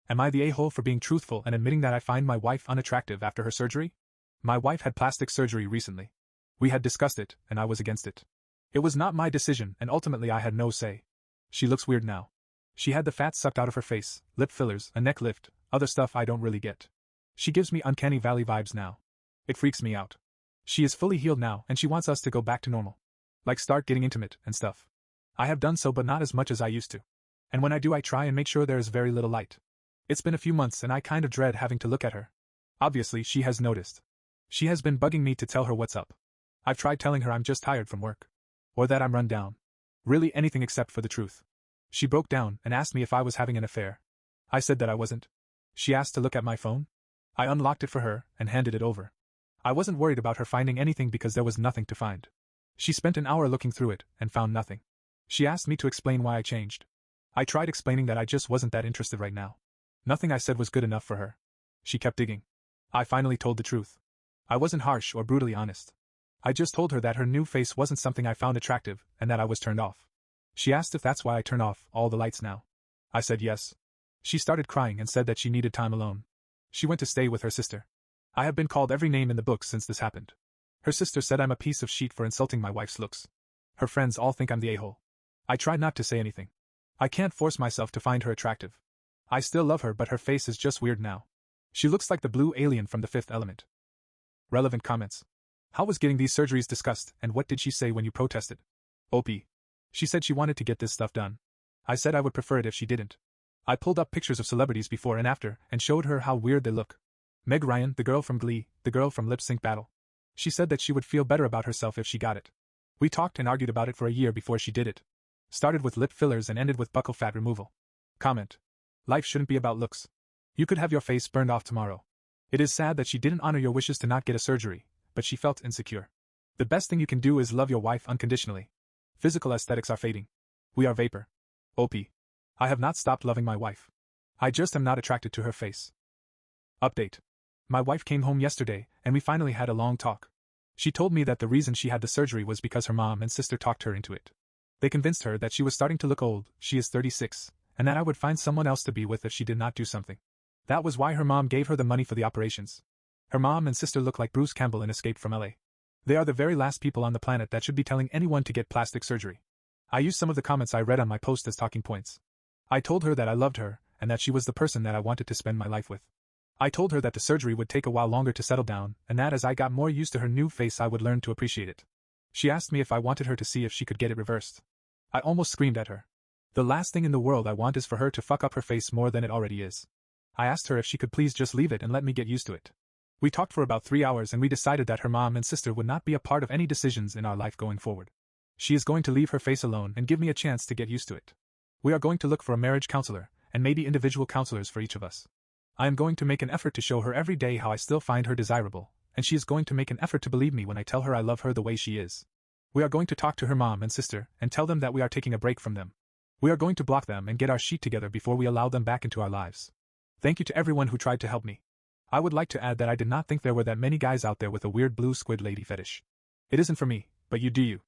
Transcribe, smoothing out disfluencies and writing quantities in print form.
Am I the a-hole for being truthful and admitting that I find my wife unattractive after her surgery? My wife had plastic surgery recently. We had discussed it, and I was against it. It was not my decision, and ultimately I had no say. She looks weird now. She had the fat sucked out of her face, lip fillers, a neck lift, other stuff I don't really get. She gives me uncanny valley vibes now. It freaks me out. She is fully healed now, and she wants us to go back to normal. Like start getting intimate and stuff. I have done so, but not as much as I used to. And when I do, I try and make sure there is very little light. It's been a few months and I kind of dread having to look at her. Obviously, she has noticed. She has been bugging me to tell her what's up. I've tried telling her I'm just tired from work. Or that I'm run down. Really anything except for the truth. She broke down and asked me if I was having an affair. I said that I wasn't. She asked to look at my phone. I unlocked it for her and handed it over. I wasn't worried about her finding anything because there was nothing to find. She spent an hour looking through it and found nothing. She asked me to explain why I changed. I tried explaining that I just wasn't that interested right now. Nothing I said was good enough for her. She kept digging. I finally told the truth. I wasn't harsh or brutally honest. I just told her that her new face wasn't something I found attractive and that I was turned off. She asked if that's why I turn off all the lights now. I said yes. She started crying and said that she needed time alone. She went to stay with her sister. I have been called every name in the book since this happened. Her sister said I'm a piece of shit for insulting my wife's looks. Her friends all think I'm the a-hole. I tried not to say anything. I can't force myself to find her attractive. I still love her, but her face is just weird now. She looks like the blue alien from The Fifth Element. Relevant comments. How was getting these surgeries discussed, and what did she say when you protested? OP. She said she wanted to get this stuff done. I said I would prefer it if she didn't. I pulled up pictures of celebrities before and after, and showed her how weird they look. Meg Ryan, the girl from Glee, the girl from Lip Sync Battle. She said that she would feel better about herself if she got it. We talked and argued about it for a year before she did it. Started with lip fillers and ended with buccal fat removal. Comment. Life shouldn't be about looks. You could have your face burned off tomorrow. It is sad that she didn't honor your wishes to not get a surgery, but she felt insecure. The best thing you can do is love your wife unconditionally. Physical aesthetics are fading. We are vapor. OP. I have not stopped loving my wife. I just am not attracted to her face. Update. My wife came home yesterday, and we finally had a long talk. She told me that the reason she had the surgery was because her mom and sister talked her into it. They convinced her that she was starting to look old, she is 36, and that I would find someone else to be with if she did not do something. That was why her mom gave her the money for the operations. Her mom and sister look like Bruce Campbell in Escape from LA. They are the very last people on the planet that should be telling anyone to get plastic surgery. I used some of the comments I read on my post as talking points. I told her that I loved her, and that she was the person that I wanted to spend my life with. I told her that the surgery would take a while longer to settle down, and that as I got more used to her new face I would learn to appreciate it. She asked me if I wanted her to see if she could get it reversed. I almost screamed at her. The last thing in the world I want is for her to fuck up her face more than it already is. I asked her if she could please just leave it and let me get used to it. We talked for about 3 hours and we decided that her mom and sister would not be a part of any decisions in our life going forward. She is going to leave her face alone and give me a chance to get used to it. We are going to look for a marriage counselor, and maybe individual counselors for each of us. I am going to make an effort to show her every day how I still find her desirable, and she is going to make an effort to believe me when I tell her I love her the way she is. We are going to talk to her mom and sister and tell them that we are taking a break from them. We are going to block them and get our shit together before we allow them back into our lives. Thank you to everyone who tried to help me. I would like to add that I did not think there were that many guys out there with a weird blue squid lady fetish. It isn't for me, but you do you.